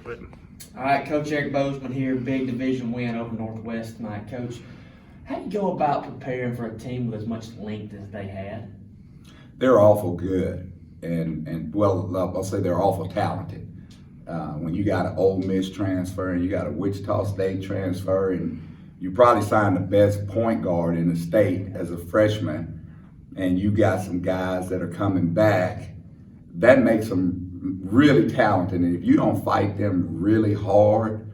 But All right, Coach Eric Bozeman here, big division win over Northwest tonight. Coach, how do you go about preparing for a team with as much length as they had? They're awful good, and well, I'll say they're awful talented. When you got an Ole Miss transfer and you got a Wichita State transfer, and you probably signed the best point guard in the state as a freshman, and you got some guys that are coming back, that makes them really talented. And if you don't fight them really hard,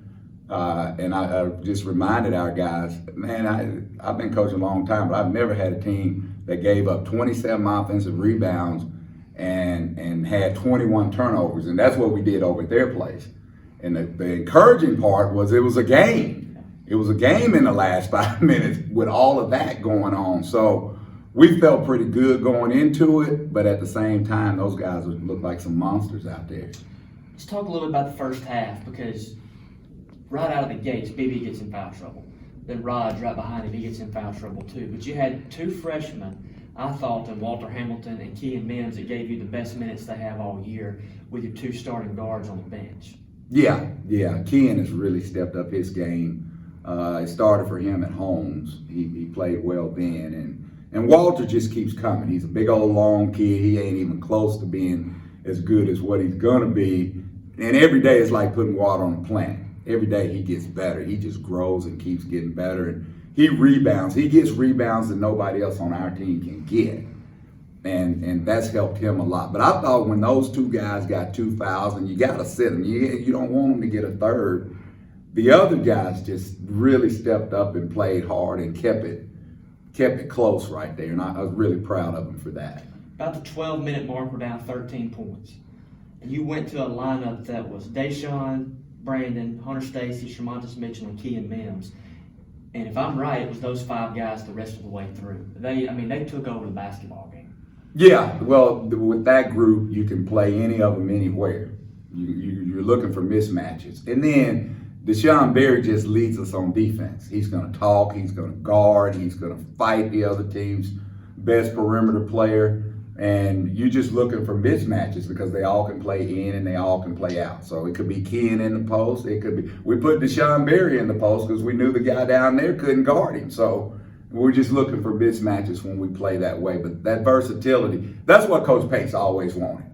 and I just reminded our guys, man, I've been coaching a long time, but I've never had a team that gave up 27 offensive rebounds and had 21 turnovers, and that's what we did over at their place. And the encouraging part was it was a game. It was a game in the last 5 minutes with all of that going on. So we felt pretty good going into it, but at the same time, those guys look like some monsters out there. Let's talk a little bit about the first half, because right out of the gates, BB gets in foul trouble. Then Rod's right behind him, he gets in foul trouble too. But you had two freshmen, I thought, in Walter Hamilton and Kean Mims, that gave you the best minutes they have all year with your two starting guards on the bench. Yeah. Kean has really stepped up his game. It started for him at Holmes. He played well then, and Walter just keeps coming. He's a big old long kid. He ain't even close to being as good as what he's gonna be. And every day is like putting water on a plant. Every day he gets better. He just grows and keeps getting better. And he rebounds. He gets rebounds that nobody else on our team can get. And that's helped him a lot. But I thought when those two guys got 2 fouls, and you got to sit them, you don't want them to get a third. The other guys just really stepped up and played hard and kept it close right there. And I was really proud of them for that. About the 12-minute mark, we're down 13 points. And you went to a lineup that was Deshaun, Brandon, Hunter Stacy, Shamontis Mitchell, and Kean Mims. And if I'm right, it was those 5 guys the rest of the way through. They took over the basketball game. Yeah, well, with that group, you can play any of them anywhere. You're looking for mismatches. And then Deshaun Berry just leads us on defense. He's going to talk, he's going to guard, he's going to fight the other team's best perimeter player. And you're just looking for mismatches because they all can play in and they all can play out. So it could be Kean in the post. It could be, we put Deshaun Berry in the post because we knew the guy down there couldn't guard him. So we're just looking for mismatches when we play that way. But that versatility, that's what Coach Pace always wanted.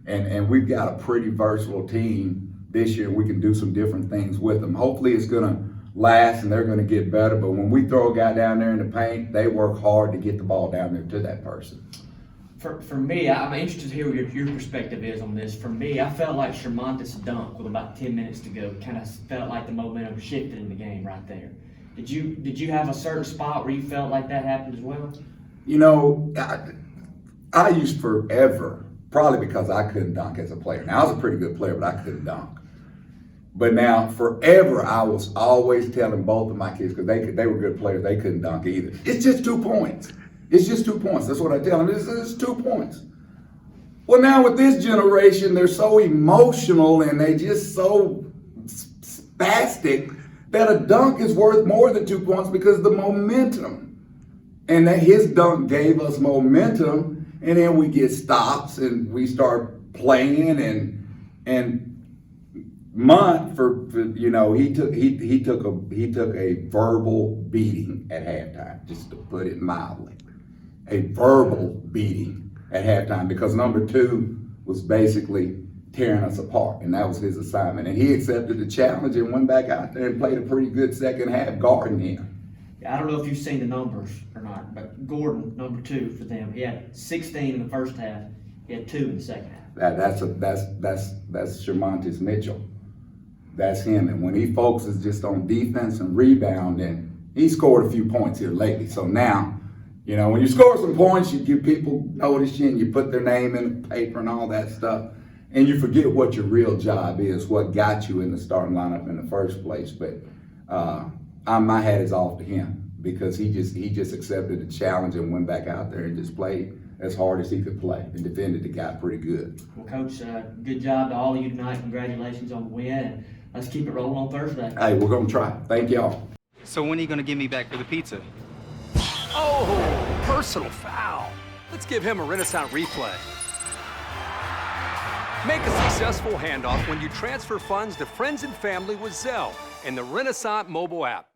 And we've got a pretty versatile team this year. We can do some different things with them. Hopefully it's going to last and they're going to get better. But when we throw a guy down there in the paint, they work hard to get the ball down there to that person. For me, I'm interested to hear what your perspective is on this. For me, I felt like Shamontis' dunk with about 10 minutes to go kind of felt like the momentum shifted in the game right there. Did you have a certain spot where you felt like that happened as well? You know, I used forever, probably because I couldn't dunk as a player. Now, I was a pretty good player, but I couldn't dunk. But now, forever, I was always telling both of my kids, because they were good players, they couldn't dunk either. It's just 2 points. It's just 2 points. That's what I tell them. It's 2 points. Well, now with this generation, they're so emotional and they just so spastic that a dunk is worth more than 2 points because the momentum. And that his dunk gave us momentum, and then we get stops and we start playing and Mont he took a verbal beating at halftime, just to put it mildly. A verbal beating at halftime because number 2 was basically tearing us apart, and that was his assignment. And he accepted the challenge and went back out there and played a pretty good second half guarding him. I don't know if you've seen the numbers or not, but Gordon, number 2 for them, he had 16 in the first half, he had 2 in the second half. That's Shamontis Mitchell. That's him. And when he focuses just on defense and rebounding, he scored a few points here lately. So now, you know, when you score some points, you give people notice you and you put their name in the paper and all that stuff. And you forget what your real job is, what got you in the starting lineup in the first place. But my hat is off to him because he just accepted the challenge and went back out there and just played as hard as he could play and defended the guy pretty good. Well, Coach, good job to all of you tonight. Congratulations on the win. And let's keep it rolling on Thursday. Hey, we're going to try. Thank y'all. so when are you going to give me back for the pizza? Oh, personal foul. Let's give him a Renaissance replay. Make a successful handoff when you transfer funds to friends and family with Zelle and the Renaissance mobile app.